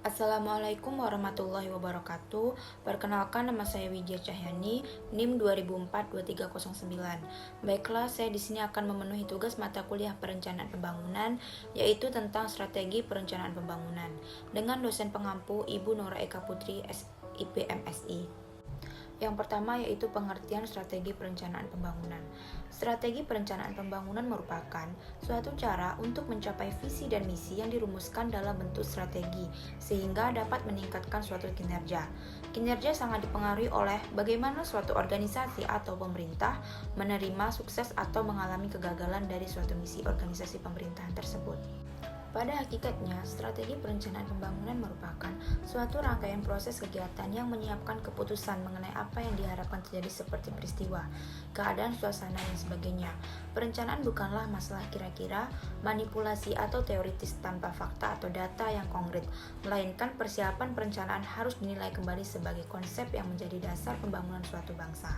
Assalamualaikum warahmatullahi wabarakatuh. Perkenalkan, nama saya Widya Cahyani, NIM 2004-2309. Baiklah, saya di sini akan memenuhi tugas mata kuliah perencanaan pembangunan, yaitu tentang strategi perencanaan pembangunan, dengan dosen pengampu Ibu Nora Eka Putri, SIP MSI. Yang pertama yaitu pengertian strategi perencanaan pembangunan. Strategi perencanaan pembangunan merupakan suatu cara untuk mencapai visi dan misi yang dirumuskan dalam bentuk strategi, sehingga dapat meningkatkan suatu kinerja. Kinerja sangat dipengaruhi oleh bagaimana suatu organisasi atau pemerintah menerima sukses atau mengalami kegagalan dari suatu misi organisasi pemerintahan tersebut. Pada hakikatnya, strategi perencanaan pembangunan merupakan suatu rangkaian proses kegiatan yang menyiapkan keputusan mengenai apa yang diharapkan terjadi seperti peristiwa, keadaan suasana, dan sebagainya. Perencanaan bukanlah masalah kira-kira, manipulasi atau teoritis tanpa fakta atau data yang konkret, melainkan persiapan perencanaan harus dinilai kembali sebagai konsep yang menjadi dasar pembangunan suatu bangsa.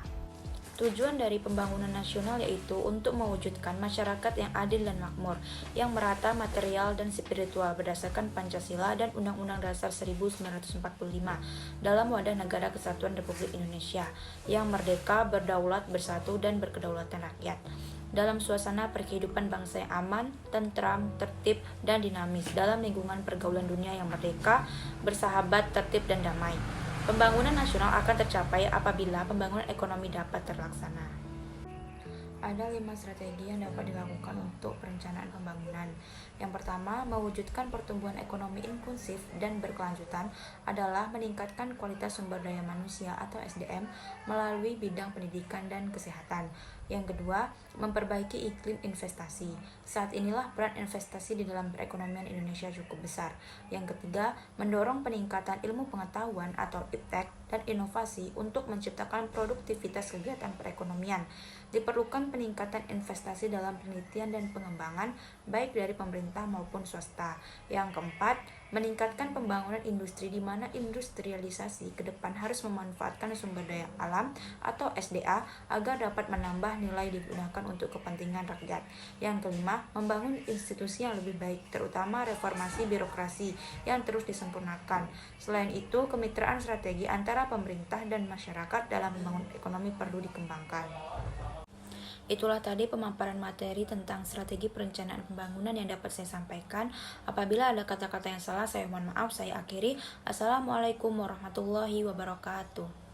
Tujuan dari pembangunan nasional yaitu untuk mewujudkan masyarakat yang adil dan makmur, yang merata material dan spiritual berdasarkan Pancasila dan Undang-Undang Dasar 1945 dalam wadah negara kesatuan Republik Indonesia, yang merdeka, berdaulat, bersatu, dan berkedaulatan rakyat. Dalam suasana perkehidupan bangsa yang aman, tentram, tertib, dan dinamis dalam lingkungan pergaulan dunia yang merdeka, bersahabat, tertib, dan damai. Pembangunan nasional akan tercapai apabila pembangunan ekonomi dapat terlaksana. Ada 5 strategi yang dapat dilakukan untuk perencanaan pembangunan. Yang pertama, mewujudkan pertumbuhan ekonomi inklusif dan berkelanjutan adalah meningkatkan kualitas sumber daya manusia atau SDM melalui bidang pendidikan dan kesehatan. Yang kedua, memperbaiki iklim investasi. Saat inilah peran investasi di dalam perekonomian Indonesia cukup besar. Yang ketiga, mendorong peningkatan ilmu pengetahuan atau iptek dan inovasi untuk menciptakan produktivitas kegiatan perekonomian. Diperlukan peningkatan investasi dalam penelitian dan pengembangan baik dari pemerintah maupun swasta. Yang keempat, meningkatkan pembangunan industri di mana industrialisasi ke depan harus memanfaatkan sumber daya alam atau SDA agar dapat menambah nilai digunakan untuk kepentingan rakyat. Yang kelima, membangun institusi yang lebih baik, terutama reformasi birokrasi yang terus disempurnakan. Selain itu, kemitraan strategi antara pemerintah dan masyarakat dalam membangun ekonomi perlu dikembangkan. Itulah tadi pemaparan materi tentang strategi perencanaan pembangunan yang dapat saya sampaikan. Apabila ada kata-kata yang salah, saya mohon maaf. Saya akhiri. Assalamualaikum warahmatullahi wabarakatuh.